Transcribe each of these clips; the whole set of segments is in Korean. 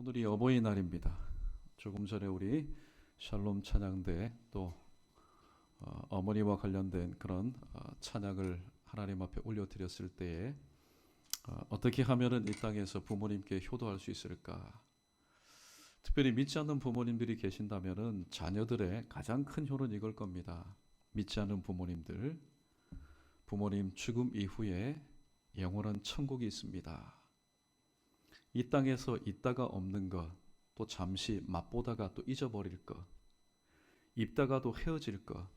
오늘이 어버이날입니다. 조금 전에 우리 샬롬 찬양대 또 어머니와 관련된 그런 찬양을 하나님 앞에 올려드렸을 때에 어떻게 하면은 이 땅에서 부모님께 효도할 수 있을까? 특별히 믿지 않는 부모님들이 계신다면은 자녀들의 가장 큰 효는 이걸 겁니다. 믿지 않는 부모님들, 부모님 죽음 이후에 영원한 천국이 있습니다. 이 땅에서 있다가 없는 것, 또 잠시 맛보다가 또 잊어버릴 것, 입다가도 헤어질 것,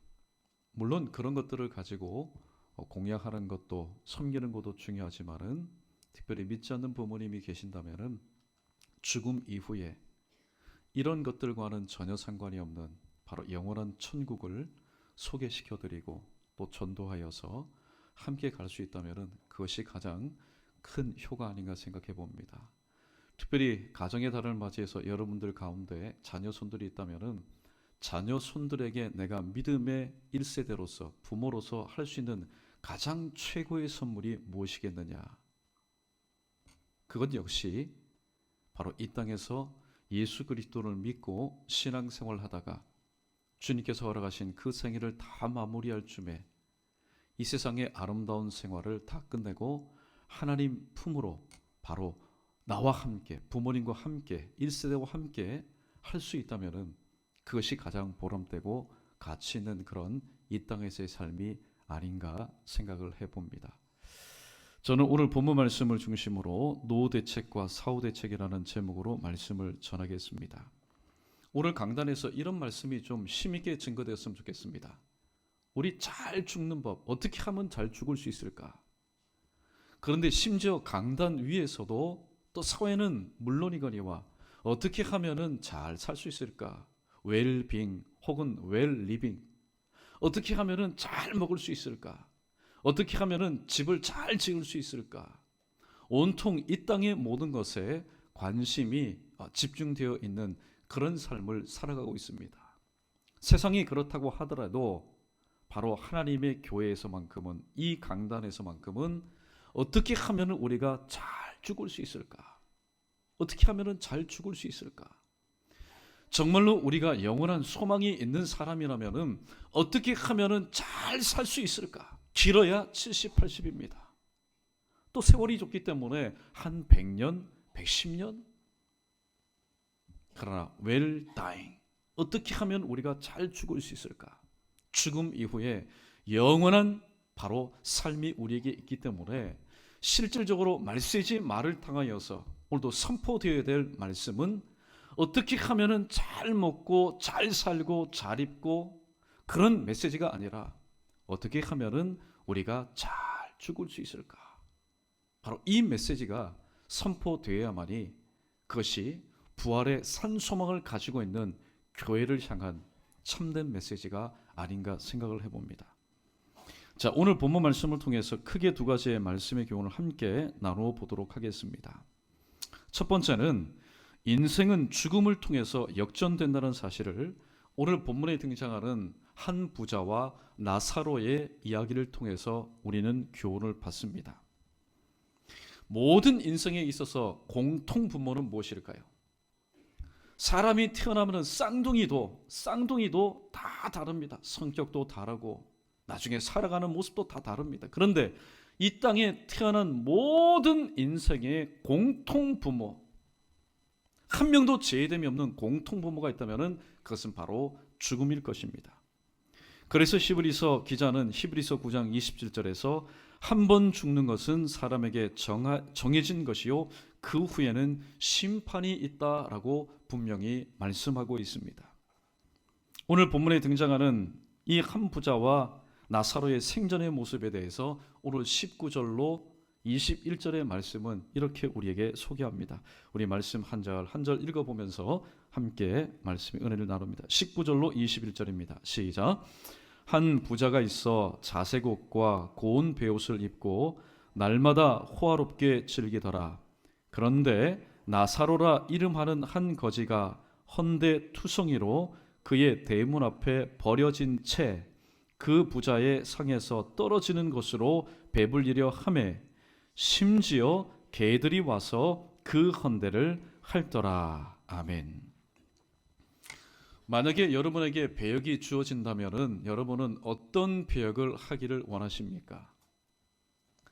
물론 그런 것들을 가지고 공약하는 것도 섬기는 것도 중요하지만은 특별히 믿지 않는 부모님이 계신다면은 죽음 이후에 이런 것들과는 전혀 상관이 없는 바로 영원한 천국을 소개시켜드리고 또 전도하여서 함께 갈 수 있다면은 그것이 가장 큰 효가 아닌가 생각해 봅니다. 특별히 가정의 달을 맞이해서 여러분들 가운데 자녀 손들이 있다면은 자녀 손들에게 내가 믿음의 1세대로서 부모로서 할 수 있는 가장 최고의 선물이 무엇이겠느냐? 그것 역시 바로 이 땅에서 예수 그리스도를 믿고 신앙생활 하다가 주님께서 허락하신 그 생일을 다 마무리할 쯤에 이 세상의 아름다운 생활을 다 끝내고 하나님 품으로 바로 나와 함께 부모님과 함께 1세대와 함께 할 수 있다면은 그것이 가장 보람되고 가치 있는 그런 이 땅에서의 삶이 아닌가 생각을 해봅니다. 저는 오늘 본문 말씀을 중심으로 노후대책과 사후대책이라는 제목으로 말씀을 전하겠습니다. 오늘 강단에서 이런 말씀이 좀 힘있게 증거되었으면 좋겠습니다. 우리 잘 죽는 법, 어떻게 하면 잘 죽을 수 있을까? 그런데 심지어 강단 위에서도 또 사회는 물론이거니와 어떻게 하면은 잘 살 수 있을까? 웰빙 혹은 웰리빙. 어떻게 하면은 잘 먹을 수 있을까? 어떻게 하면은 집을 잘 지을 수 있을까? 온통 이 땅의 모든 것에 관심이 집중되어 있는 그런 삶을 살아가고 있습니다. 세상이 그렇다고 하더라도 바로 하나님의 교회에서만큼은 이 강단에서만큼은 어떻게 하면 우리가 잘 죽을 수 있을까? 어떻게 하면 잘 죽을 수 있을까? 정말로 우리가 영원한 소망이 있는 사람이라면 어떻게 하면 잘 살 수 있을까? 길어야 70, 80입니다. 또 세월이 좁기 때문에 한 100년, 110년? 그러나 well dying. 어떻게 하면 우리가 잘 죽을 수 있을까? 죽음 이후에 영원한 바로 삶이 우리에게 있기 때문에 실질적으로 말세지 말을 당하여서 오늘도 선포되어야 될 말씀은 어떻게 하면은 잘 먹고 잘 살고 잘 입고 그런 메시지가 아니라 어떻게 하면은 우리가 잘 죽을 수 있을까? 바로 이 메시지가 선포되어야만이 그것이 부활의 산 소망을 가지고 있는 교회를 향한 참된 메시지가 아닌가 생각을 해봅니다. 자, 오늘 본문 말씀을 통해서 크게 두 가지의 말씀의 교훈을 함께 나누어 보도록 하겠습니다. 첫 번째는 인생은 죽음을 통해서 역전된다는 사실을 오늘 본문에 등장하는 한 부자와 나사로의 이야기를 통해서 우리는 교훈을 받습니다. 모든 인생에 있어서 공통 분모는 무엇일까요? 사람이 태어나면 쌍둥이도 다 다릅니다. 성격도 다르고 나중에 살아가는 모습도 다 다릅니다. 그런데 이 땅에 태어난 모든 인생의 공통 부모, 한 명도 제외됨이 없는 공통 부모가 있다면 그것은 바로 죽음일 것입니다. 그래서 히브리서 기자는 히브리서 9장 27절에서 한 번 죽는 것은 사람에게 정해진 것이요 그 후에는 심판이 있다라고 분명히 말씀하고 있습니다. 오늘 본문에 등장하는 이 한 부자와 나사로의 생전의 모습에 대해서 오늘 19절로 21절의 말씀은 이렇게 우리에게 소개합니다. 우리 말씀 한 절 한 절 읽어보면서 함께 말씀의 은혜를 나눕니다. 19절로 21절입니다. 시작. 한 부자가 있어 자색 옷과 고운 베옷을 입고 날마다 호화롭게 즐기더라. 그런데 나사로라 이름하는 한 거지가 헌데 투성이로 그의 대문 앞에 버려진 채 그 부자의 상에서 떨어지는 것으로 배불리려 하매 심지어 개들이 와서 그 헌대를 할더라. 아멘. 만약에 여러분에게 배역이 주어진다면 여러분은 어떤 배역을 하기를 원하십니까?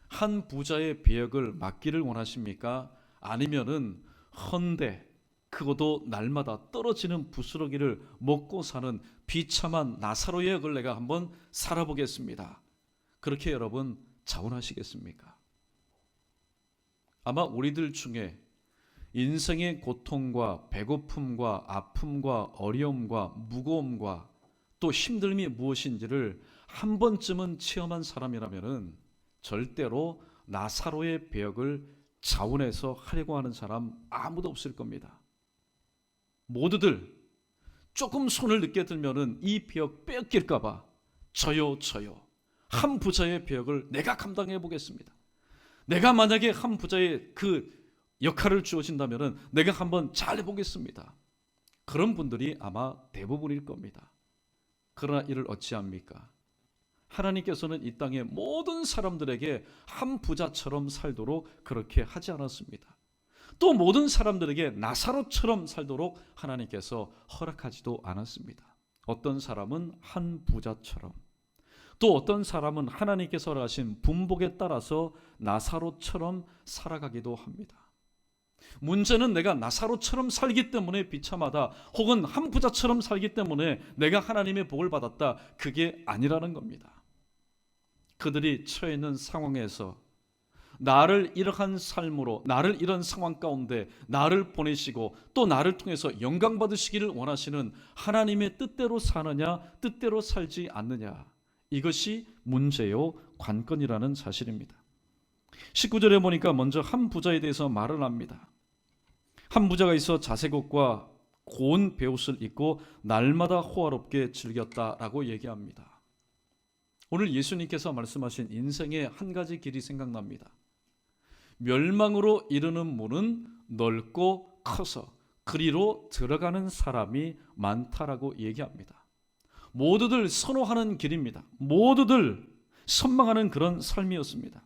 한 부자의 배역을 맡기를 원하십니까? 아니면은 헌데 그것도 날마다 떨어지는 부스러기를 먹고 사는 비참한 나사로의 역을 내가 한번 살아보겠습니다. 그렇게 여러분 자원하시겠습니까? 아마 우리들 중에 인생의 고통과 배고픔과 아픔과 어려움과 무거움과 또 힘듦이 무엇인지를 한 번쯤은 체험한 사람이라면 절대로 나사로의 배역을 자원해서 하려고 하는 사람 아무도 없을 겁니다. 모두들 조금 손을 늦게 들면은 이 배역 뺏길까봐 저요 한 부자의 배역을 내가 감당해 보겠습니다. 내가 만약에 한 부자의 그 역할을 주어진다면은 내가 한번 잘 해보겠습니다. 그런 분들이 아마 대부분일 겁니다. 그러나 이를 어찌합니까? 하나님께서는 이 땅의 모든 사람들에게 한 부자처럼 살도록 그렇게 하지 않았습니다. 또 모든 사람들에게 나사로처럼 살도록 하나님께서 허락하지도 않았습니다. 어떤 사람은 한 부자처럼, 또 어떤 사람은 하나님께서 허락하신 분복에 따라서 나사로처럼 살아가기도 합니다. 문제는 내가 나사로처럼 살기 때문에 비참하다, 혹은 한 부자처럼 살기 때문에 내가 하나님의 복을 받았다, 그게 아니라는 겁니다. 그들이 처해 있는 상황에서 나를 이러한 삶으로, 나를 이런 상황 가운데 나를 보내시고 또 나를 통해서 영광 받으시기를 원하시는 하나님의 뜻대로 사느냐, 뜻대로 살지 않느냐, 이것이 문제요 관건이라는 사실입니다. 19절에 보니까 먼저 한 부자에 대해서 말을 합니다. 한 부자가 있어 자색 옷과 고운 베옷을 입고 날마다 호화롭게 즐겼다라고 얘기합니다. 오늘 예수님께서 말씀하신 인생의 한 가지 길이 생각납니다. 멸망으로 이르는 문은 넓고 커서 그리로 들어가는 사람이 많다라고 얘기합니다. 모두들 선호하는 길입니다. 모두들 선망하는 그런 삶이었습니다.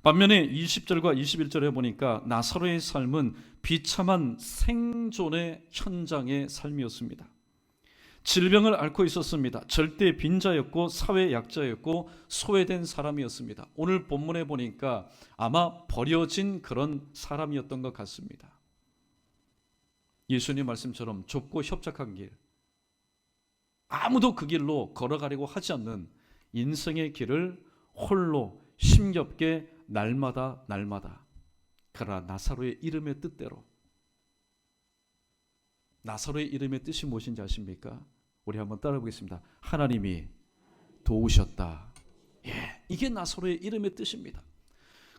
반면에 20절과 21절에 보니까 나사로의 삶은 비참한 생존의 현장의 삶이었습니다. 질병을 앓고 있었습니다. 절대 빈자였고 사회 약자였고 소외된 사람이었습니다. 오늘 본문에 보니까 아마 버려진 그런 사람이었던 것 같습니다. 예수님 말씀처럼 좁고 협착한 길, 아무도 그 길로 걸어가려고 하지 않는 인생의 길을 홀로 힘겹게 날마다 그러나 나사로의 이름의 뜻대로, 나사로의 이름의 뜻이 무엇인지 아십니까? 우리 한번 따라 보겠습니다. 하나님이 도우셨다. 이게 나사로의 이름의 뜻입니다.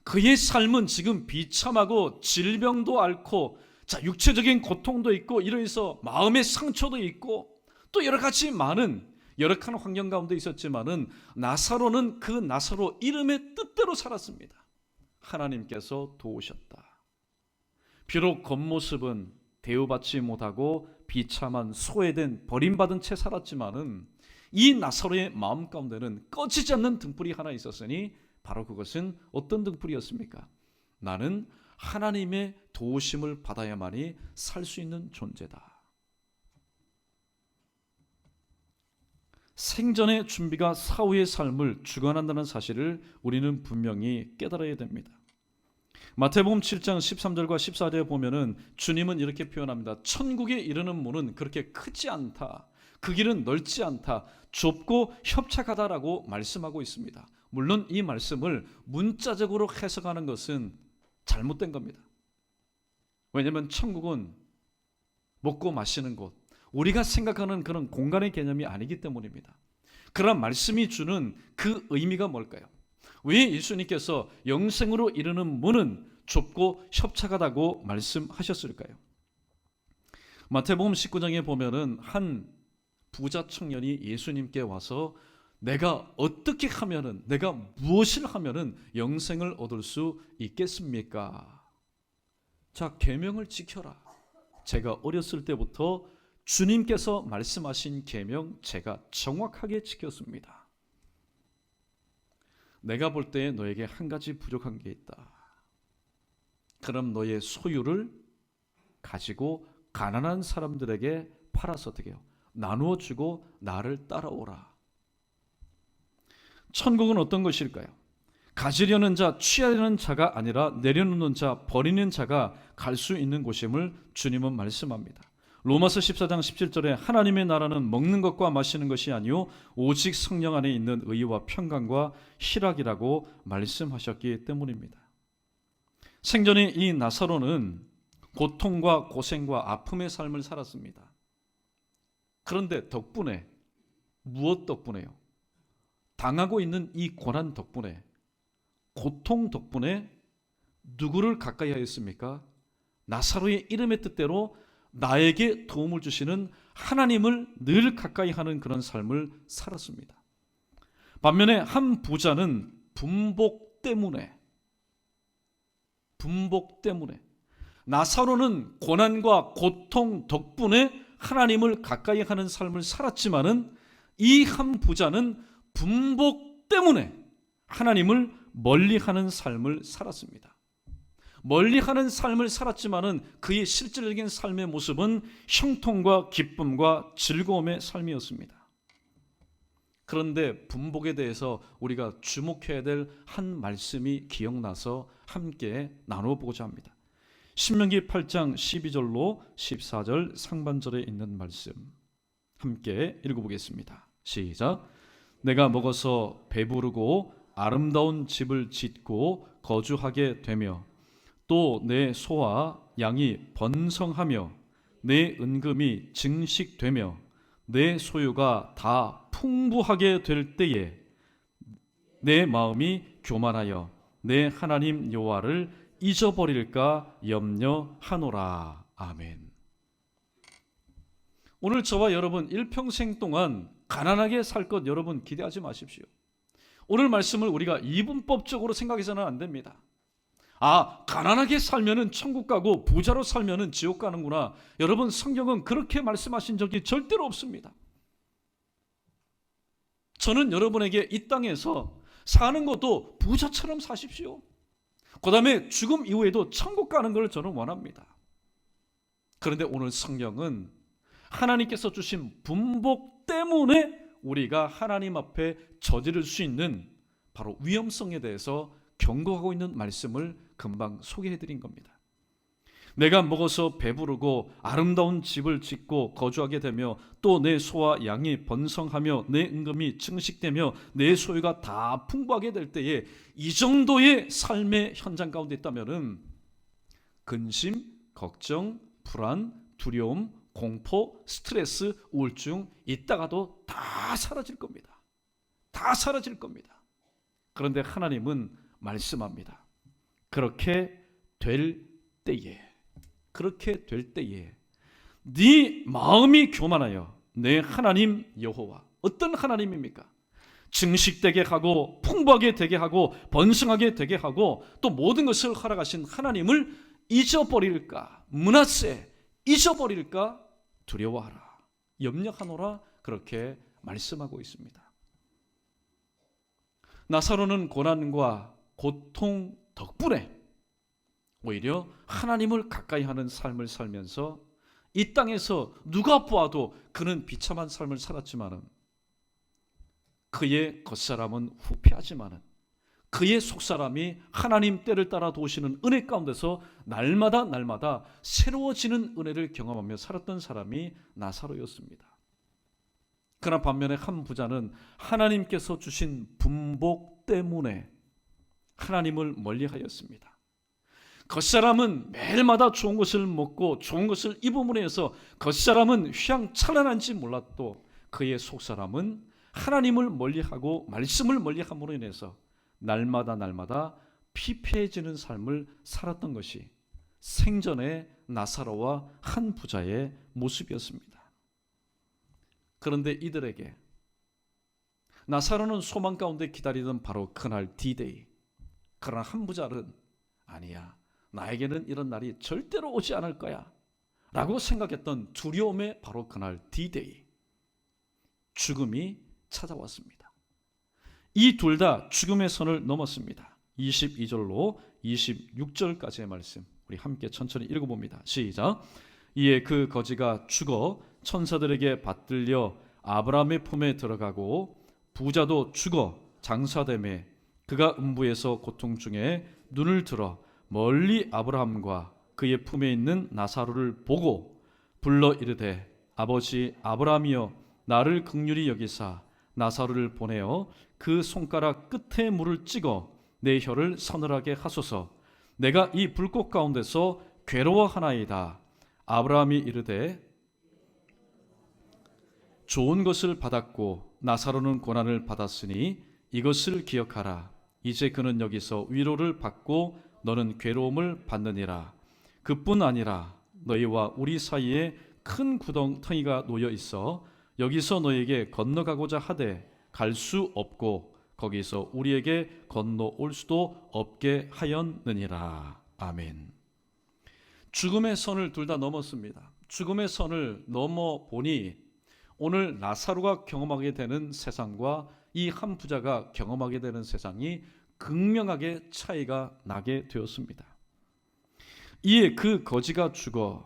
그의 삶은 지금 비참하고 질병도 앓고 육체적인 고통도 있고 이러해서 마음의 상처도 있고 또 여러 가지 많은 열악한 환경 가운데 있었지만은 나사로는 그 나사로 이름의 뜻대로 살았습니다. 하나님께서 도우셨다. 비록 겉모습은 대우받지 못하고 비참한 소외된 버림받은 채 살았지만은 이 나사로의 마음 가운데는 꺼지지 않는 등불이 하나 있었으니 바로 그것은 어떤 등불이었습니까? 나는 하나님의 도우심을 받아야만이 살 수 있는 존재다. 생전의 준비가 사후의 삶을 주관한다는 사실을 우리는 분명히 깨달아야 됩니다. 마태복음 7장 13절과 14절에 보면은 주님은 이렇게 표현합니다. 천국에 이르는 문은 그렇게 크지 않다. 그 길은 넓지 않다. 좁고 협착하다라고 말씀하고 있습니다. 물론 이 말씀을 문자적으로 해석하는 것은 잘못된 겁니다. 왜냐하면 천국은 먹고 마시는 곳, 우리가 생각하는 그런 공간의 개념이 아니기 때문입니다. 그런 말씀이 주는 그 의미가 뭘까요? 왜 예수님께서 영생으로 이르는 문은 좁고 협착하다고 말씀하셨을까요? 마태복음 19장에 보면은 한 부자 청년이 예수님께 와서 내가 어떻게 하면은, 내가 무엇을 하면은 영생을 얻을 수 있겠습니까? 자, 계명을 지켜라. 제가 어렸을 때부터 주님께서 말씀하신 계명 제가 정확하게 지켰습니다. 내가 볼 때 너에게 한 가지 부족한 게 있다. 그럼 너의 소유를 가지고 가난한 사람들에게 팔아서 어떻게 해요? 나누어 주고 나를 따라오라. 천국은 어떤 것일까요? 가지려는 자, 취하려는 자가 아니라 내려놓는 자, 버리는 자가 갈 수 있는 곳임을 주님은 말씀합니다. 로마서 14장 17절에 하나님의 나라는 먹는 것과 마시는 것이 아니요 오직 성령 안에 있는 의와 평강과 희락이라고 말씀하셨기 때문입니다. 생전에 이 나사로는 고통과 고생과 아픔의 삶을 살았습니다. 그런데 덕분에, 무엇 덕분에요? 당하고 있는 이 고난 덕분에, 고통 덕분에 누구를 가까이 하였습니까? 나사로의 이름의 뜻대로 나에게 도움을 주시는 하나님을 늘 가까이 하는 그런 삶을 살았습니다. 반면에 한 부자는 분복 때문에, 나사로는 고난과 고통 덕분에 하나님을 가까이 하는 삶을 살았지만은 이 한 부자는 분복 때문에 하나님을 멀리하는 삶을 살았습니다. 멀리하는 삶을 살았지만은 그의 실질적인 삶의 모습은 형통과 기쁨과 즐거움의 삶이었습니다. 그런데 분복에 대해서 우리가 주목해야 될 한 말씀이 기억나서 함께 나눠보고자 합니다. 신명기 8장 12절로 14절 상반절에 있는 말씀 함께 읽어보겠습니다. 시작. 내가 먹어서 배부르고 아름다운 집을 짓고 거주하게 되며 또 내 소와 양이 번성하며 내 은금이 증식되며 내 소유가 다 풍부하게 될 때에 내 마음이 교만하여 내 하나님 여호와를 잊어버릴까 염려하노라. 아멘. 오늘 저와 여러분 일평생 동안 가난하게 살 것 여러분 기대하지 마십시오. 오늘 말씀을 우리가 이분법적으로 생각해서는 안 됩니다. 가난하게 살면은 천국 가고 부자로 살면은 지옥 가는구나. 여러분, 성경은 그렇게 말씀하신 적이 절대로 없습니다. 저는 여러분에게 이 땅에서 사는 것도 부자처럼 사십시오. 그 다음에 죽음 이후에도 천국 가는 걸 저는 원합니다. 그런데 오늘 성경은 하나님께서 주신 분복 때문에 우리가 하나님 앞에 저지를 수 있는 바로 위험성에 대해서 경고하고 있는 말씀을 금방 소개해드린 겁니다. 내가 먹어서 배부르고 아름다운 집을 짓고 거주하게 되며 또 내 소와 양이 번성하며 내 은금이 증식되며 내 소유가 다 풍부하게 될 때에 이 정도의 삶의 현장 가운데 있다면은 근심, 걱정, 불안, 두려움, 공포, 스트레스, 우울증 있다가도 다 사라질 겁니다. 다 사라질 겁니다. 그런데 하나님은 말씀합니다. 그렇게 될 때에 네 마음이 교만하여 내 하나님 여호와, 어떤 하나님입니까? 증식되게 하고 풍부하게 되게 하고 번성하게 되게 하고 또 모든 것을 허락하신 하나님을 잊어버릴까, 므낫세 잊어버릴까 두려워하라, 염려하노라, 그렇게 말씀하고 있습니다. 나사로는 고난과 고통 덕분에 오히려 하나님을 가까이 하는 삶을 살면서 이 땅에서 누가 보아도 그는 비참한 삶을 살았지만은 그의 겉사람은 후패하지만은 그의 속사람이 하나님 때를 따라 도우시는 은혜 가운데서 날마다 새로워지는 은혜를 경험하며 살았던 사람이 나사로였습니다. 그러나 반면에 한 부자는 하나님께서 주신 분복 때문에 하나님을 멀리하였습니다. 겉사람은 매일마다 좋은 것을 먹고 좋은 것을 입음으로 해서 겉사람은 휘황찬란한지 몰라도 그의 속사람은 하나님을 멀리하고 말씀을 멀리함으로 인해서 날마다 피폐해지는 삶을 살았던 것이 생전의 나사로와 한 부자의 모습이었습니다. 그런데 이들에게 나사로는 소망 가운데 기다리던 바로 그날 D-Day. 그러나 한 부자는 아니야, 나에게는 이런 날이 절대로 오지 않을 거야 라고 생각했던 두려움의 바로 그날 D-Day. 죽음이 찾아왔습니다. 이 둘 다 죽음의 선을 넘었습니다. 22절로 26절까지의 말씀 우리 함께 천천히 읽어봅니다. 시작. 이에 그 거지가 죽어 천사들에게 받들려 아브라함의 품에 들어가고 부자도 죽어 장사되매 그가 음부에서 고통 중에 눈을 들어 멀리 아브라함과 그의 품에 있는 나사로를 보고 불러 이르되 아버지 아브라함이여 나를 긍휼히 여기사 나사로를 보내어 그 손가락 끝에 물을 찍어 내 혀를 서늘하게 하소서. 내가 이 불꽃 가운데서 괴로워하나이다. 아브라함이 이르되 좋은 것을 받았고 나사로는 고난을 받았으니 이것을 기억하라. 이제 그는 여기서 위로를 받고 너는 괴로움을 받느니라. 그뿐 아니라 너희와 우리 사이에 큰 구덩텅이가 놓여 있어 여기서 너에게 건너가고자 하되 갈 수 없고 거기서 우리에게 건너올 수도 없게 하였느니라. 아멘. 죽음의 선을 둘 다 넘었습니다. 죽음의 선을 넘어 보니 오늘 나사로가 경험하게 되는 세상과 이 한 부자가 경험하게 되는 세상이 극명하게 차이가 나게 되었습니다. 이에 그 거지가 죽어,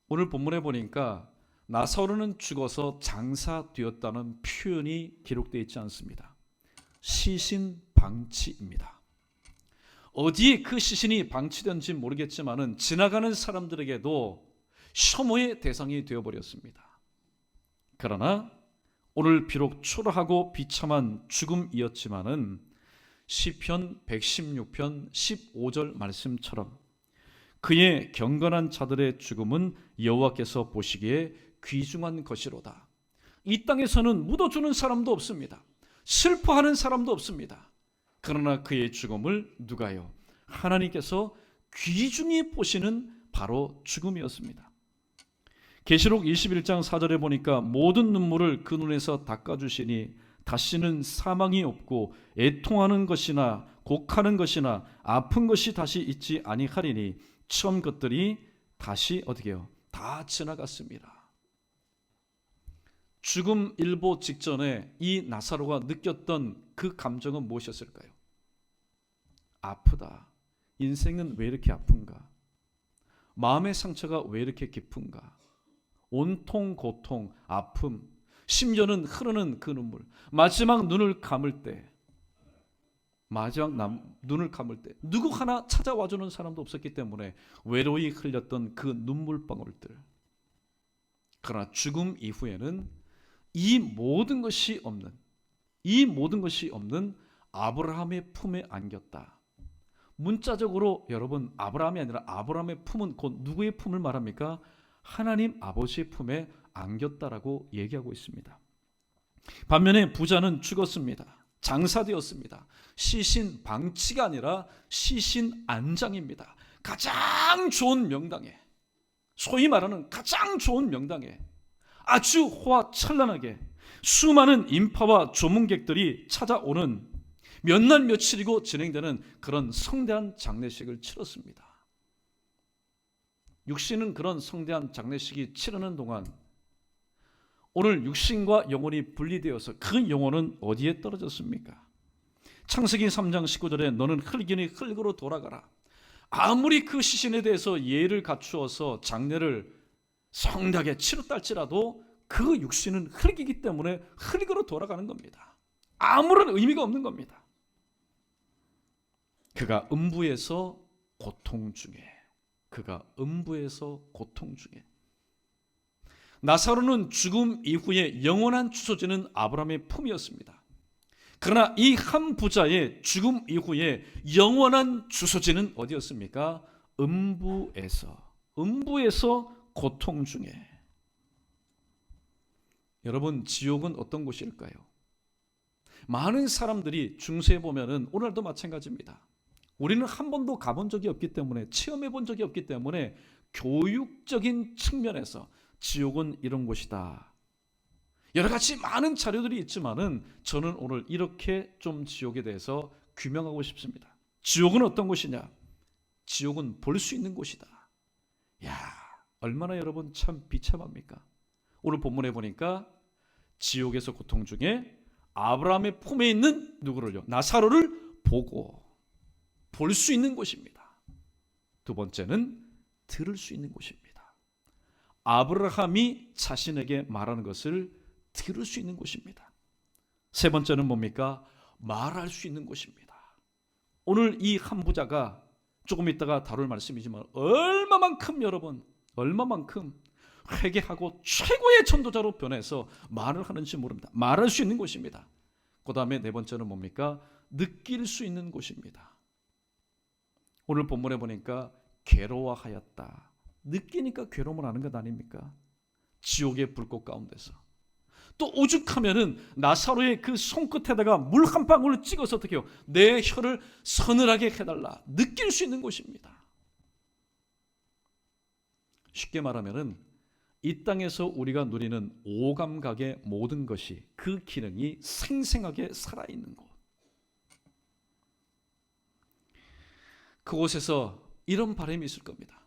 오늘 본문에 보니까 나사로는 죽어서 장사되었다는 표현이 기록되어 있지 않습니다. 시신 방치입니다. 어디에 그 시신이 방치된지 모르겠지만은 지나가는 사람들에게도 혐오의 대상이 되어버렸습니다. 그러나 오늘 비록 초라하고 비참한 죽음이었지만은 시편 116편 15절 말씀처럼 그의 경건한 자들의 죽음은 여호와께서 보시기에 귀중한 것이로다. 이 땅에서는 묻어주는 사람도 없습니다. 슬퍼하는 사람도 없습니다. 그러나 그의 죽음을 누가요? 하나님께서 귀중히 보시는 바로 죽음이었습니다. 계시록 21장 4절에 보니까 모든 눈물을 그 눈에서 닦아주시니 다시는 사망이 없고 애통하는 것이나 곡하는 것이나 아픈 것이 다시 있지 아니하리니 처음 것들이 다시 어떻게 해요? 다 지나갔습니다. 죽음 일보 직전에 이 나사로가 느꼈던 그 감정은 무엇이었을까요? 아프다. 인생은 왜 이렇게 아픈가? 마음의 상처가 왜 이렇게 깊은가? 온통 고통, 아픔, 심지어는 흐르는 그 눈물. 마지막 눈을 감을 때 누구 하나 찾아와주는 사람도 없었기 때문에 외로이 흘렸던 그 눈물방울들. 그러나 죽음 이후에는 이 모든 것이 없는 아브라함의 품에 안겼다. 문자적으로 여러분, 아브라함이 아니라 아브라함의 품은 곧 누구의 품을 말합니까? 하나님 아버지의 품에 안겼다라고 얘기하고 있습니다. 반면에 부자는 죽었습니다. 장사되었습니다. 시신 방치가 아니라 시신 안장입니다. 가장 좋은 명당에, 소위 말하는 가장 좋은 명당에 아주 호화찬란하게 수많은 인파와 조문객들이 찾아오는 몇 날 며칠이고 진행되는 그런 성대한 장례식을 치렀습니다. 육신은 그런 성대한 장례식이 치르는 동안 오늘 육신과 영혼이 분리되어서 그 영혼은 어디에 떨어졌습니까? 창세기 3장 19절에 너는 흙이니 흙으로 돌아가라. 아무리 그 시신에 대해서 예의를 갖추어서 장례를 성대하게 치렀다 할지라도 그 육신은 흙이기 때문에 흙으로 돌아가는 겁니다. 아무런 의미가 없는 겁니다. 그가 음부에서 고통 중에 나사로는 죽음 이후에 영원한 주소지는 아브라함의 품이었습니다. 그러나 이 한 부자의 죽음 이후에 영원한 주소지는 어디였습니까? 음부에서 고통 중에. 여러분, 지옥은 어떤 곳일까요? 많은 사람들이 중세에 보면은 오늘도 마찬가지입니다. 우리는 한 번도 가본 적이 없기 때문에, 체험해 본 적이 없기 때문에 교육적인 측면에서 지옥은 이런 곳이다, 여러 가지 많은 자료들이 있지만은 저는 오늘 이렇게 좀 지옥에 대해서 규명하고 싶습니다. 지옥은 어떤 곳이냐? 지옥은 볼 수 있는 곳이다. 야, 얼마나 여러분 참 비참합니까? 오늘 본문에 보니까 지옥에서 고통 중에 아브라함의 품에 있는 누구를요? 나사로를 보고 볼 수 있는 곳입니다. 두 번째는 들을 수 있는 곳입니다. 아브라함이 자신에게 말하는 것을 들을 수 있는 곳입니다. 세 번째는 뭡니까? 말할 수 있는 곳입니다. 오늘 이 한 부자가 조금 있다가 다룰 말씀이지만 얼마만큼 여러분, 얼마만큼 회개하고 최고의 전도자로 변해서 말을 하는지 모릅니다. 말할 수 있는 곳입니다. 그 다음에 네 번째는 뭡니까? 느낄 수 있는 곳입니다. 오늘 본문에 보니까 괴로워하였다. 느끼니까 괴로움을 하는 것 아닙니까? 지옥의 불꽃 가운데서. 또 오죽하면은 나사로의 그 손끝에다가 물 한 방울을 찍어서 어떻게 해요? 내 혀를 서늘하게 해달라. 느낄 수 있는 곳입니다. 쉽게 말하면은 이 땅에서 우리가 누리는 오감각의 모든 것이 그 기능이 생생하게 살아있는 곳. 그곳에서 이런 바람이 있을 겁니다.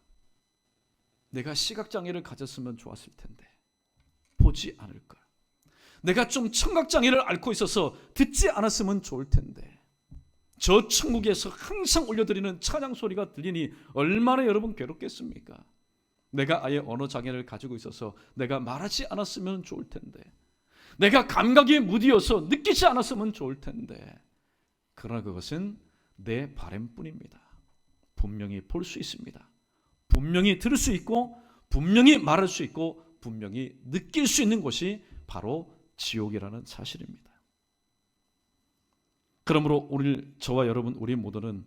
내가 시각장애를 가졌으면 좋았을 텐데 보지 않을 걸. 내가 좀 청각장애를 앓고 있어서 듣지 않았으면 좋을 텐데. 저 천국에서 항상 올려드리는 찬양 소리가 들리니 얼마나 여러분 괴롭겠습니까? 내가 아예 언어장애를 가지고 있어서 내가 말하지 않았으면 좋을 텐데. 내가 감각이 무디어서 느끼지 않았으면 좋을 텐데. 그러나 그것은 내 바람뿐입니다. 분명히 볼 수 있습니다. 분명히 들을 수 있고 분명히 말할 수 있고 분명히 느낄 수 있는 곳이 바로 지옥이라는 사실입니다. 그러므로 저와 여러분 우리 모두는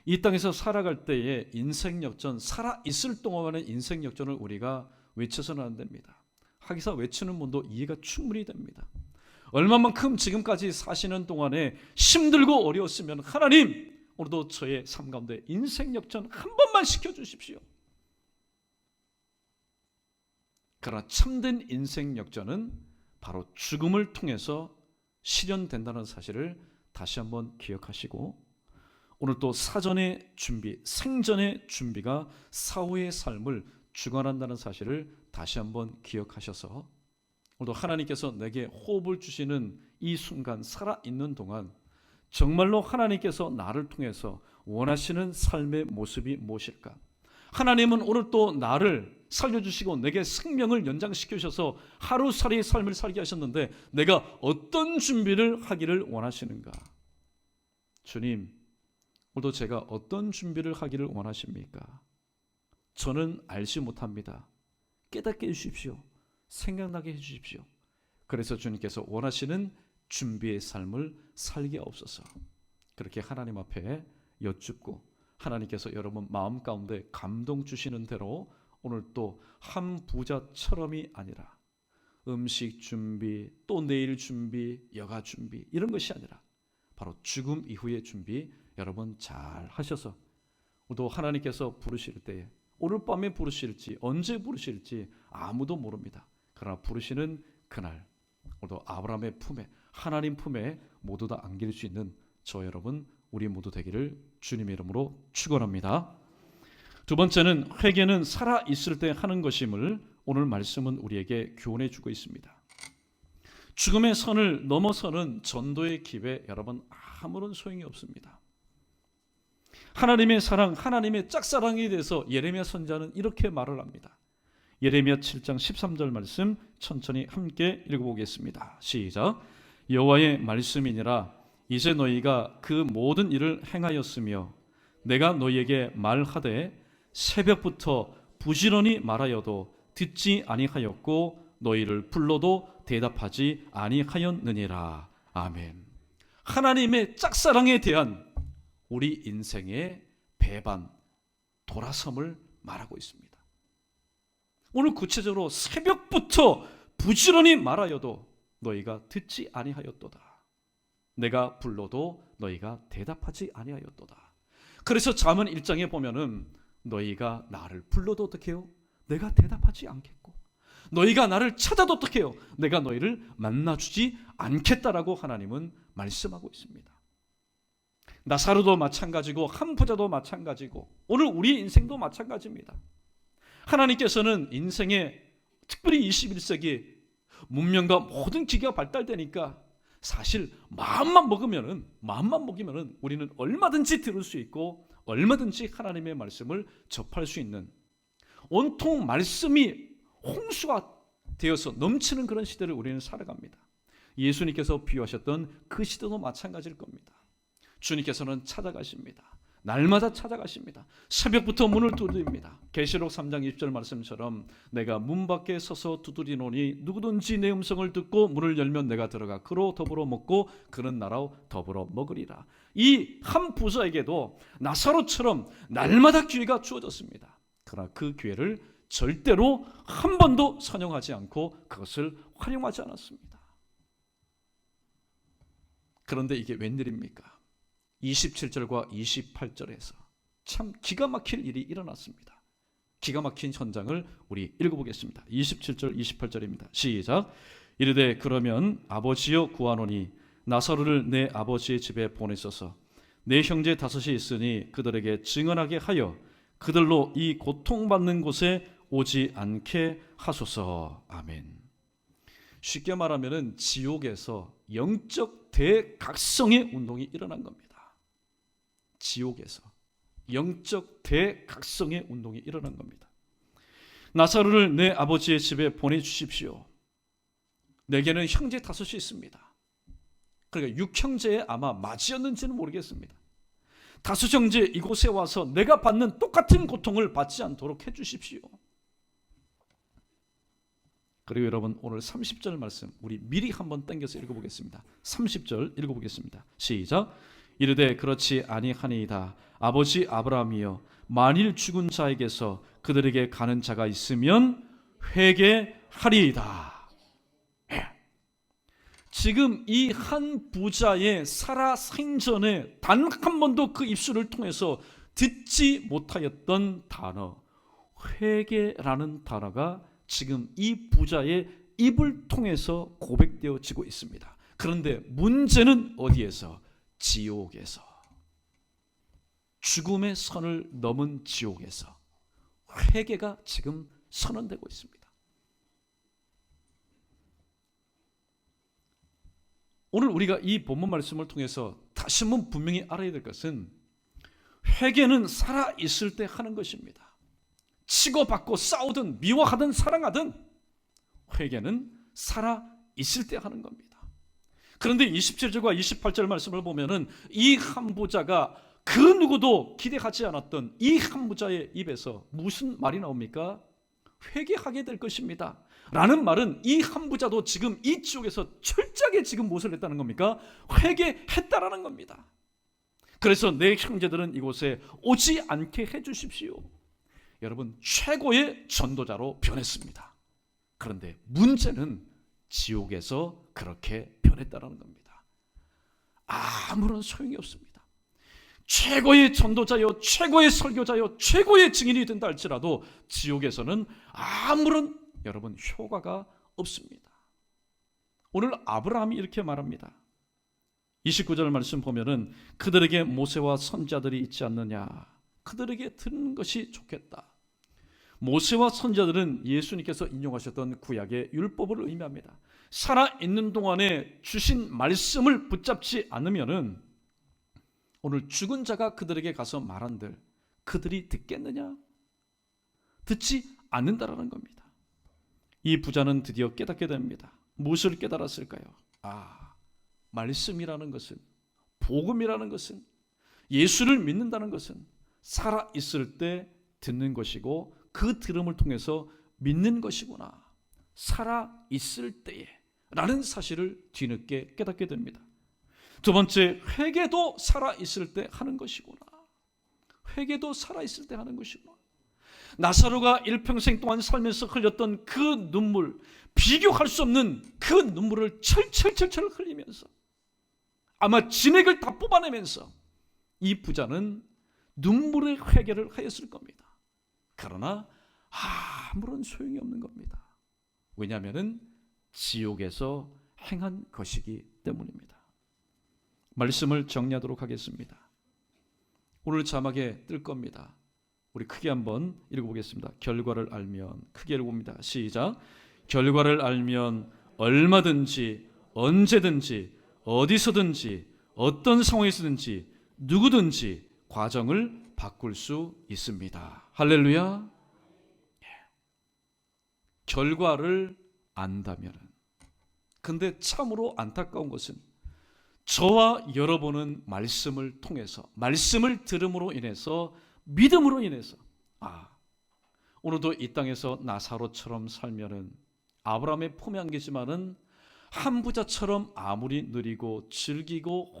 이 땅에서 살아갈 때의 인생 역전, 살아있을 동안의 인생 역전을 우리가 외쳐서는 안 됩니다. 하기사 외치는 분도 이해가 충분히 됩니다. 얼마만큼 지금까지 사시는 동안에 힘들고 어려웠으면 하나님 오늘도 저의 삶 가운데 인생 역전 한 번만 시켜주십시오. 그러나 참된 인생 역전은 바로 죽음을 통해서 실현된다는 사실을 다시 한번 기억하시고, 오늘 또 사전의 준비, 생전의 준비가 사후의 삶을 주관한다는 사실을 다시 한번 기억하셔서 오늘도 하나님께서 내게 호흡을 주시는 이 순간, 살아있는 동안 정말로 하나님께서 나를 통해서 원하시는 삶의 모습이 무엇일까? 하나님은 오늘 또 나를 살려주시고 내게 생명을 연장시키셔서 하루살이의 삶을 살게 하셨는데 내가 어떤 준비를 하기를 원하시는가? 주님, 오늘도 제가 어떤 준비를 하기를 원하십니까? 저는 알지 못합니다. 깨닫게 해주십시오. 생각나게 해주십시오. 그래서 주님께서 원하시는 준비의 삶을 살게 없어서 그렇게 하나님 앞에 여쭙고 하나님께서 여러분 마음 가운데 감동 주시는 대로 오늘 또 한 부자처럼이 아니라 음식 준비, 또 내일 준비, 여가 준비 이런 것이 아니라 바로 죽음 이후의 준비 여러분 잘 하셔서 또 하나님께서 부르실 때에 오늘 밤에 부르실지 언제 부르실지 아무도 모릅니다. 그러나 부르시는 그날 오늘도 아브라함의 품에 하나님 품에 모두 다 안길 수 있는 저 여러분 우리 모두 되기를 주님의 이름으로 축원합니다. 두 번째는 회개는 살아있을 때 하는 것임을 오늘 말씀은 우리에게 교훈해 주고 있습니다. 죽음의 선을 넘어서는 전도의 기회 여러분 아무런 소용이 없습니다. 하나님의 사랑, 하나님의 짝사랑에 대해서 예레미야 선지자는 이렇게 말을 합니다. 예레미야 7장 13절 말씀 천천히 함께 읽어보겠습니다. 시작. 여호와의 말씀이니라 이제 너희가 그 모든 일을 행하였으며 내가 너희에게 말하되 새벽부터 부지런히 말하여도 듣지 아니하였고 너희를 불러도 대답하지 아니하였느니라. 아멘. 하나님의 짝사랑에 대한 우리 인생의 배반, 돌아섬을 말하고 있습니다. 오늘 구체적으로 새벽부터 부지런히 말하여도 너희가 듣지 아니하였도다. 내가 불러도 너희가 대답하지 아니하였도다. 그래서 잠언 1장에 보면은 너희가 나를 불러도 어떻게 해요? 내가 대답하지 않겠고 너희가 나를 찾아도 어떻게 해요? 내가 너희를 만나주지 않겠다라고 하나님은 말씀하고 있습니다. 나사로도 마찬가지고 한 부자도 마찬가지고 오늘 우리 인생도 마찬가지입니다. 하나님께서는 인생에 특별히 21세기 문명과 모든 기계가 발달되니까 사실 마음만 먹이면은 우리는 얼마든지 들을 수 있고 얼마든지 하나님의 말씀을 접할 수 있는, 온통 말씀이 홍수가 되어서 넘치는 그런 시대를 우리는 살아갑니다. 예수님께서 비유하셨던 그 시대도 마찬가지일 겁니다. 주님께서는 찾아가십니다. 날마다 찾아가십니다. 새벽부터 문을 두드립니다. 계시록 3장 20절 말씀처럼 내가 문 밖에 서서 두드리노니 누구든지 내 음성을 듣고 문을 열면 내가 들어가 그로 더불어 먹고 그는 나로 더불어 먹으리라. 이 한 부자에게도 나사로처럼 날마다 기회가 주어졌습니다. 그러나 그 기회를 절대로 한 번도 선용하지 않고 그것을 활용하지 않았습니다. 그런데 이게 웬일입니까? 27절과 28절에서 참 기가 막힐 일이 일어났습니다. 기가 막힌 현장을 우리 읽어보겠습니다. 27절 28절입니다. 시작. 이르되 그러면 아버지여 구하노니 나사로를 내 아버지의 집에 보내소서. 내 형제 다섯이 있으니 그들에게 증언하게 하여 그들로 이 고통받는 곳에 오지 않게 하소서. 아멘. 쉽게 말하면 지옥에서 영적 대각성의 운동이 일어난 겁니다. 지옥에서 영적 대각성의 운동이 일어난 겁니다. 나사로를 내 아버지의 집에 보내주십시오. 내게는 형제 다섯이 있습니다. 그러니까 6형제의 아마 맞이였는지는 모르겠습니다. 다섯 형제 이곳에 와서 내가 받는 똑같은 고통을 받지 않도록 해주십시오. 그리고 여러분 오늘 30절 말씀 우리 미리 한번 당겨서 읽어보겠습니다. 30절 읽어보겠습니다. 시작. 이르되 그렇지 아니하니이다. 아버지 아브라함이여 만일 죽은 자에게서 그들에게 가는 자가 있으면 회개하리이다. 지금 이 한 부자의 살아 생전에 단 한 번도 그 입술을 통해서 듣지 못하였던 단어 회개라는 단어가 지금 이 부자의 입을 통해서 고백되어지고 있습니다. 그런데 문제는 어디에서? 지옥에서. 죽음의 선을 넘은 지옥에서 회개가 지금 선언되고 있습니다. 오늘 우리가 이 본문 말씀을 통해서 다시 한번 분명히 알아야 될 것은 회개는 살아있을 때 하는 것입니다. 치고받고 싸우든 미워하든 사랑하든 회개는 살아있을 때 하는 겁니다. 그런데 27절과 28절 말씀을 보면은 이 한 부자가 그 누구도 기대하지 않았던 이 한 부자의 입에서 무슨 말이 나옵니까? 회개하게 될 것입니다 라는 말은 이 한 부자도 지금 이 지옥에서 철저하게 지금 무엇을 했다는 겁니까? 회개했다라는 겁니다. 그래서 내 형제들은 이곳에 오지 않게 해주십시오. 여러분 최고의 전도자로 변했습니다. 그런데 문제는 지옥에서 그렇게 변했다는 겁니다. 아무런 소용이 없습니다. 최고의 전도자요, 최고의 설교자요, 최고의 증인이 된다 할지라도 지옥에서는 아무런 여러분 효과가 없습니다. 오늘 아브라함이 이렇게 말합니다. 29절 말씀 보면은 그들에게 모세와 선지자들이 있지 않느냐, 그들에게 듣는 것이 좋겠다. 모세와 선지자들은 예수님께서 인용하셨던 구약의 율법을 의미합니다. 살아있는 동안에 주신 말씀을 붙잡지 않으면은 오늘 죽은 자가 그들에게 가서 말한들 그들이 듣겠느냐? 듣지 않는다라는 겁니다. 이 부자는 드디어 깨닫게 됩니다. 무엇을 깨달았을까요? 말씀이라는 것은, 복음이라는 것은, 예수를 믿는다는 것은 살아있을 때 듣는 것이고 그 들음을 통해서 믿는 것이구나. 살아있을 때에 라는 사실을 뒤늦게 깨닫게 됩니다. 두 번째, 회개도 살아있을 때 하는 것이구나. 회개도 살아있을 때 하는 것이구나. 나사로가 일평생 동안 살면서 흘렸던 그 눈물, 비교할 수 없는 그 눈물을 철철철철 흘리면서 아마 진액을 다 뽑아내면서 이 부자는 눈물의 회개를 하였을 겁니다. 그러나 아무런 소용이 없는 겁니다. 왜냐하면 지옥에서 행한 것이기 때문입니다. 말씀을 정리하도록 하겠습니다. 오늘 자막에 뜰 겁니다. 우리 크게 한번 읽어보겠습니다. 결과를 알면, 크게 읽어봅니다. 시작. 결과를 알면 얼마든지 언제든지 어디서든지 어떤 상황에서든지 누구든지 과정을 바꿀 수 있습니다. 할렐루야. 결과를 안다면, 근데 참으로 안타까운 것은 저와 여러분은 말씀을 통해서, 말씀을 들음으로 인해서, 믿음으로 인해서 오늘도 이 땅에서 나사로처럼 살면은 아브라함의 품에 안기지만은 한 부자처럼 아무리 느리고 즐기고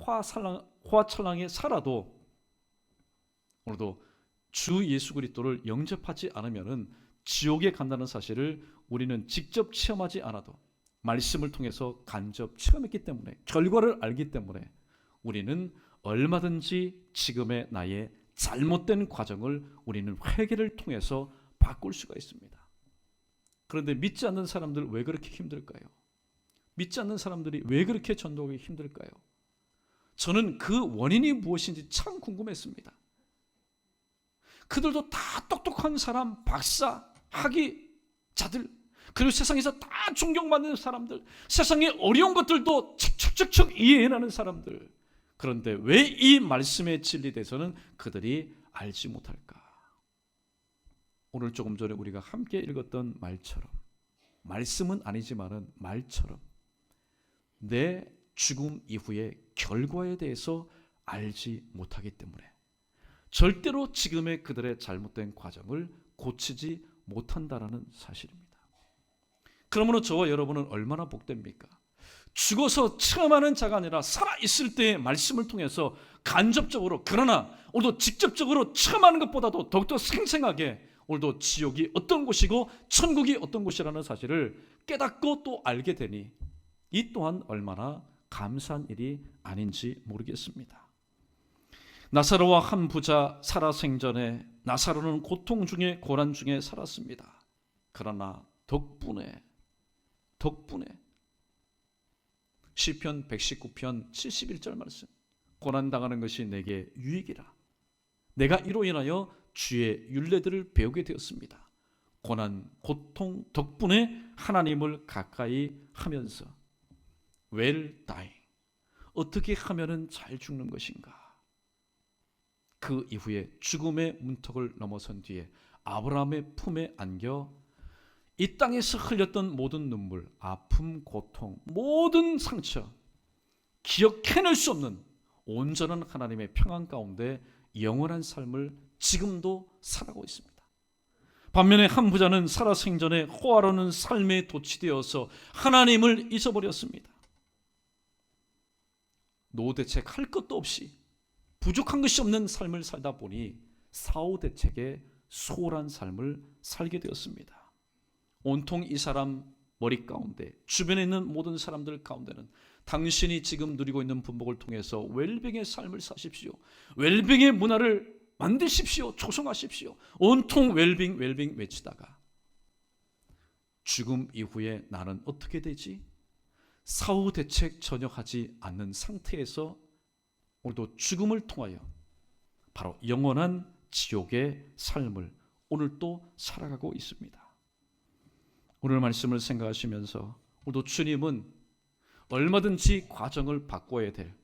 화찰랑에 살아도 오늘도 주 예수 그리스도를 영접하지 않으면은 지옥에 간다는 사실을 우리는 직접 체험하지 않아도 말씀을 통해서 간접 체험했기 때문에, 결과를 알기 때문에 우리는 얼마든지 지금의 나의 잘못된 과정을 우리는 회개를 통해서 바꿀 수가 있습니다. 그런데 믿지 않는 사람들 왜 그렇게 힘들까요? 믿지 않는 사람들이 왜 그렇게 전도하기 힘들까요? 저는 그 원인이 무엇인지 참 궁금했습니다. 그들도 다 똑똑한 사람, 박사, 학위자들, 그리고 세상에서 다 존경받는 사람들, 세상의 어려운 것들도 척척척척 이해해내는 사람들. 그런데 왜 이 말씀의 진리에 대해서는 그들이 알지 못할까? 오늘 조금 전에 우리가 함께 읽었던 말처럼, 말씀은 아니지만은 말처럼 내 죽음 이후의 결과에 대해서 알지 못하기 때문에 절대로 지금의 그들의 잘못된 과정을 고치지 못한다라는 사실입니다. 그러므로 저와 여러분은 얼마나 복됩니까? 죽어서 체험하는 자가 아니라 살아있을 때의 말씀을 통해서 간접적으로, 그러나 오늘도 직접적으로 체험하는 것보다도 더욱더 생생하게 오늘도 지옥이 어떤 곳이고 천국이 어떤 곳이라는 사실을 깨닫고 또 알게 되니 이 또한 얼마나 감사한 일이 아닌지 모르겠습니다. 나사로와 한 부자 살아생전에 나사로는 고통 중에 고난 중에 살았습니다. 그러나 덕분에 시편 119편 71절 말씀, 고난당하는 것이 내게 유익이라. 내가 이로 인하여 주의 율례들을 배우게 되었습니다. 고난, 고통 덕분에 하나님을 가까이 하면서 well dying, 어떻게 하면은 잘 죽는 것인가. 그 이후에 죽음의 문턱을 넘어선 뒤에 아브라함의 품에 안겨 이 땅에서 흘렸던 모든 눈물, 아픔, 고통, 모든 상처, 기억해낼 수 없는 온전한 하나님의 평안 가운데 영원한 삶을 지금도 살아가고 있습니다. 반면에 한 부자는 살아생전에 호화로운 삶에 도취되어서 하나님을 잊어버렸습니다. 노대책 할 것도 없이 부족한 것이 없는 삶을 살다 보니 사후대책에 소홀한 삶을 살게 되었습니다. 온통 이 사람 머리 가운데, 주변에 있는 모든 사람들 가운데는 당신이 지금 누리고 있는 분복을 통해서 웰빙의 삶을 사십시오, 웰빙의 문화를 만드십시오, 조성하십시오, 온통 웰빙 외치다가 죽음 이후에 나는 어떻게 되지? 사후 대책 전혀 하지 않는 상태에서 오늘도 죽음을 통하여 바로 영원한 지옥의 삶을 오늘도 살아가고 있습니다. 오늘 말씀을 생각하시면서 오늘도 주님은 얼마든지 과정을 바꿔야 될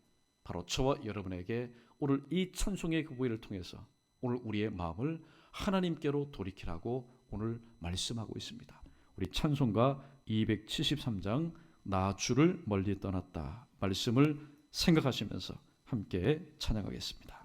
바로 저와 여러분에게 오늘 이 찬송의 교회를 통해서 오늘 우리의 마음을 하나님께로 돌이키라고 오늘 말씀하고 있습니다. 우리 찬송가 273장 나 주를 멀리 떠났다 말씀을 생각하시면서 함께 찬양하겠습니다.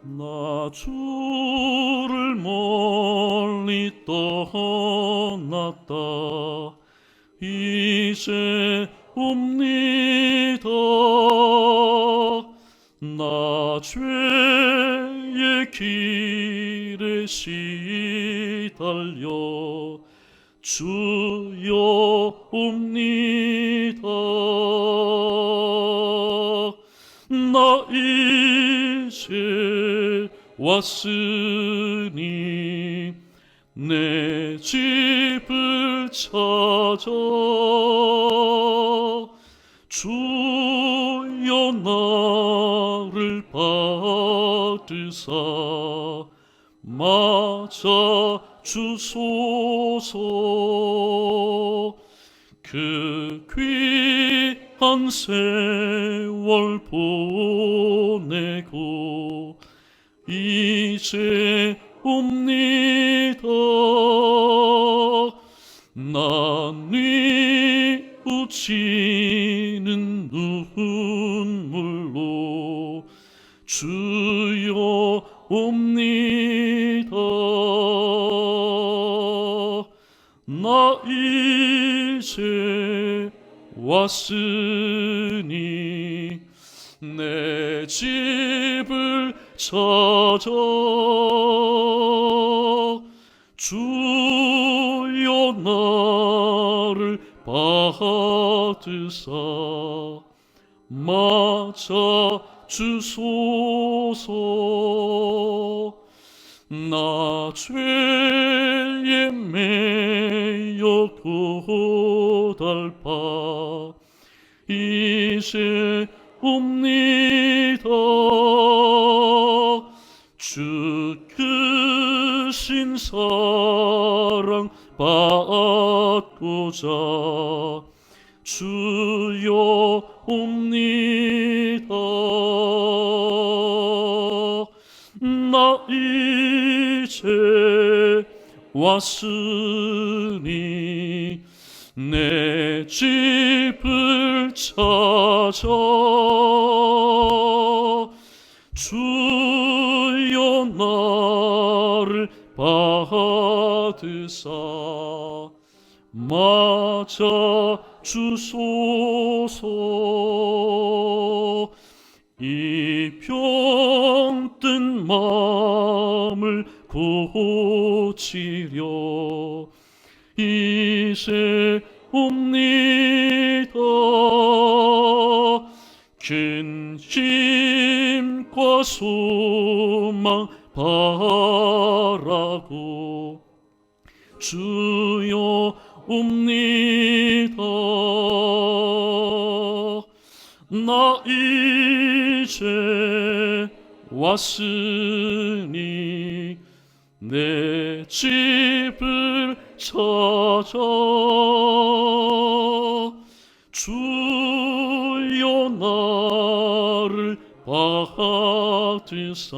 나 주를 멀리 떠났다 이제 옵니다. 나 죄의 길에 시달려 주여 옵니다. 나 이제 왔으니 내 집을 찾아 주여 나를 받으사 맞아 주소서. 그 귀한 세월 보내고 이제 옵니다. 난 뉘우치는 눈물로 주여 옵니다. 나 이제 왔으니 내 집을 찾아 주여 나를 받으사 맞아 주소서. 나 죄에 매여 고달파 이제 옵니다. 주 크신 사랑 받고자 주여 옵니다. 나 이제 왔으니 내 집을 찾아 주여 나를 받으사 맞아 주소서. 이 병든 마음을 고치려 이제 옵니다. 큰 힘과 소망 바라고 주여 옵니다. 나 이제 왔으니 내 집을 찾아 주여 나를 받으사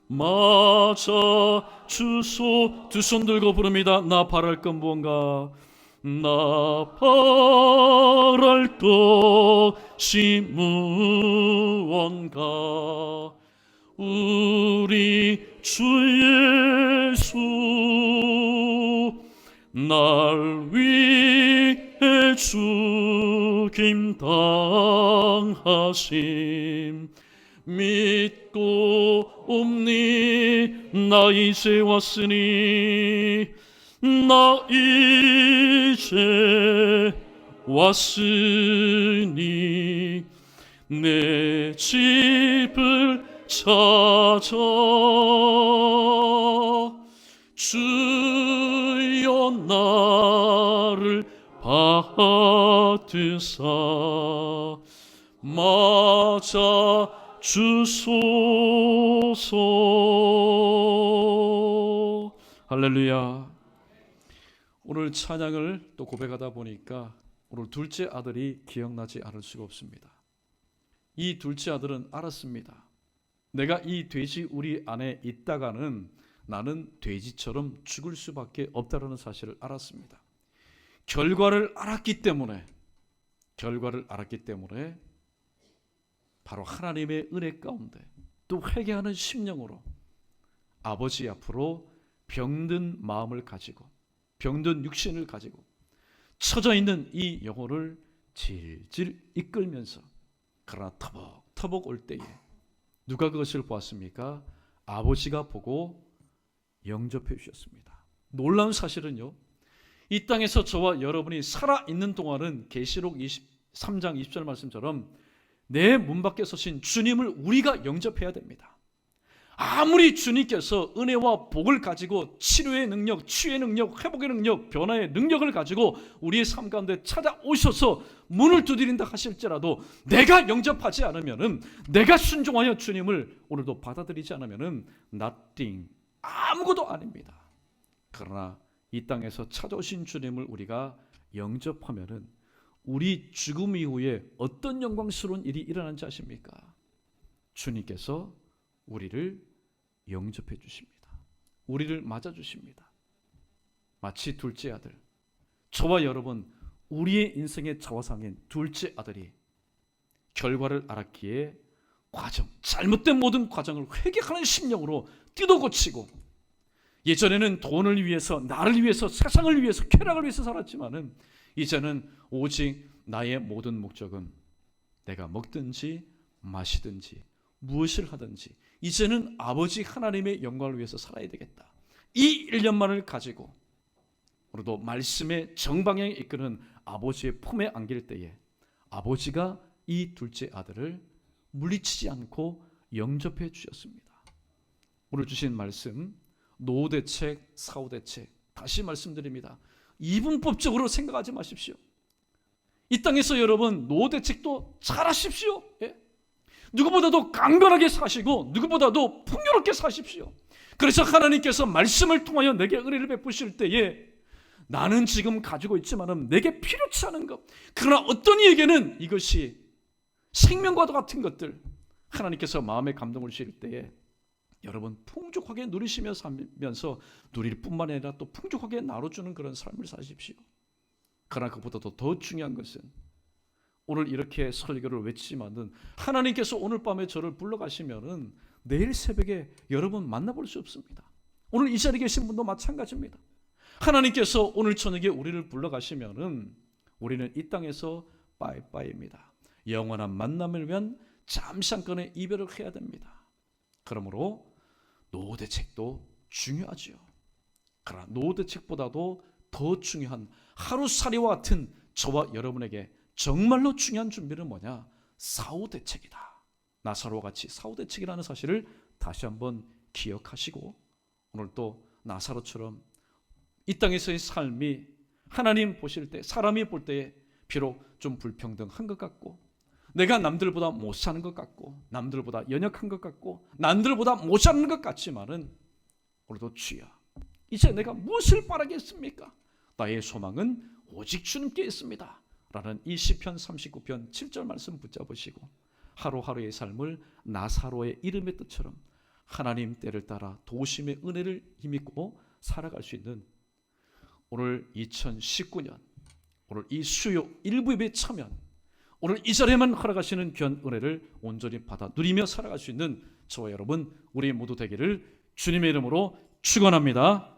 맞아 주소. 두 손 들고 부릅니다. 나 바랄 건 무언가. 나 바랄 것이 무언가. 우리 주 예수 날 위해 죽임 당하심 믿고 옵니. 나 이제 왔으니 나 이제 왔으니 내 집을 찾아 주여 나를 받으사 맞아 주소서. 할렐루야. 오늘 찬양을 또 고백하다 보니까 오늘 둘째 아들이 기억나지 않을 수가 없습니다. 이 둘째 아들은 알았습니다. 내가 이 돼지 우리 안에 있다가는 나는 돼지처럼 죽을 수밖에 없다는 사실을 알았습니다. 결과를 알았기 때문에 바로 하나님의 은혜 가운데 또 회개하는 심령으로 아버지 앞으로 병든 마음을 가지고 병든 육신을 가지고 처져 있는 이 영혼을 질질 이끌면서 그러나 터벅터벅 올 때에 누가 그것을 보았습니까? 아버지가 보고 영접해 주셨습니다. 놀라운 사실은요, 이 땅에서 저와 여러분이 살아있는 동안은 계시록 23장 20절 말씀처럼 내 문 밖에 서신 주님을 우리가 영접해야 됩니다. 아무리 주님께서 은혜와 복을 가지고 치료의 능력, 치유의 능력, 회복의 능력, 변화의 능력을 가지고 우리의 삶 가운데 찾아오셔서 문을 두드린다 하실지라도 내가 영접하지 않으면은, 내가 순종하여 주님을 오늘도 받아들이지 않으면은 nothing, 아무것도 아닙니다. 그러나 이 땅에서 찾아오신 주님을 우리가 영접하면은 우리 죽음 이후에 어떤 영광스러운 일이 일어난지 아십니까? 주님께서 우리를 영접해 주십니다. 우리를 맞아 주십니다. 마치 둘째 아들, 저와 여러분, 우리의 인생의 자화상인 둘째 아들이 결과를 알았기에 잘못된 모든 과정을 회개하는 심령으로 뜯어고치고, 예전에는 돈을 위해서, 나를 위해서, 세상을 위해서, 쾌락을 위해서 살았지만은 이제는 오직 나의 모든 목적은 내가 먹든지 마시든지 무엇을 하든지 이제는 아버지 하나님의 영광을 위해서 살아야 되겠다. 이 일념만을 가지고 우리도 말씀의 정방향에 이끄는 아버지의 품에 안길 때에 아버지가 이 둘째 아들을 물리치지 않고 영접해 주셨습니다. 오늘 주신 말씀, 노후대책, 사후대책, 다시 말씀드립니다. 이분법적으로 생각하지 마십시오. 이 땅에서 여러분 노후대책도 잘 하십시오. 예? 누구보다도 강건하게 사시고 누구보다도 풍요롭게 사십시오. 그래서 하나님께서 말씀을 통하여 내게 은혜를 베푸실 때에 나는 지금 가지고 있지만은 내게 필요치 않은 것, 그러나 어떤 이에게는 이것이 생명과도 같은 것들, 하나님께서 마음에 감동을 주실 때에 여러분 풍족하게 누리시며 살면서 누릴 뿐만 아니라 또 풍족하게 나눠주는 그런 삶을 사십시오. 그러나 그보다도 더 중요한 것은 오늘 이렇게 설교를 외치지만은 하나님께서 오늘 밤에 저를 불러가시면은 내일 새벽에 여러분 만나볼 수 없습니다. 오늘 이 자리에 계신 분도 마찬가지입니다. 하나님께서 오늘 저녁에 우리를 불러가시면은 우리는 이 땅에서 빠이빠이입니다. 영원한 만남을 위한 잠시간의 이별을 해야 됩니다. 그러므로 노후대책도 중요하지요. 그러나 노후대책보다도 더 중요한 하루살이와 같은 저와 여러분에게 정말로 중요한 준비는 뭐냐? 사후대책이다. 나사로와 같이 사후대책이라는 사실을 다시 한번 기억하시고 오늘 또 나사로처럼 이 땅에서의 삶이 하나님 보실 때, 사람이 볼 때에 비록 좀 불평등한 것 같고, 내가 남들보다 못 사는 것 같고, 남들보다 연약한 것 같고, 남들보다 못 사는 것 같지만은 오늘도 주야, 이제 내가 무엇을 바라겠습니까? 나의 소망은 오직 주님께 있습니다. 라는 이 시편 39편 7절 말씀 붙잡으시고 하루하루의 삶을 나사로의 이름의 뜻처럼 하나님 때를 따라 도심의 은혜를 힘입고 살아갈 수 있는 오늘 2019년 오늘 이 수요 일부 예배 참여, 오늘 이 자리에만 허락하시는 귀한 은혜를 온전히 받아 누리며 살아갈 수 있는 저와 여러분 우리 모두 되기를 주님의 이름으로 축원합니다.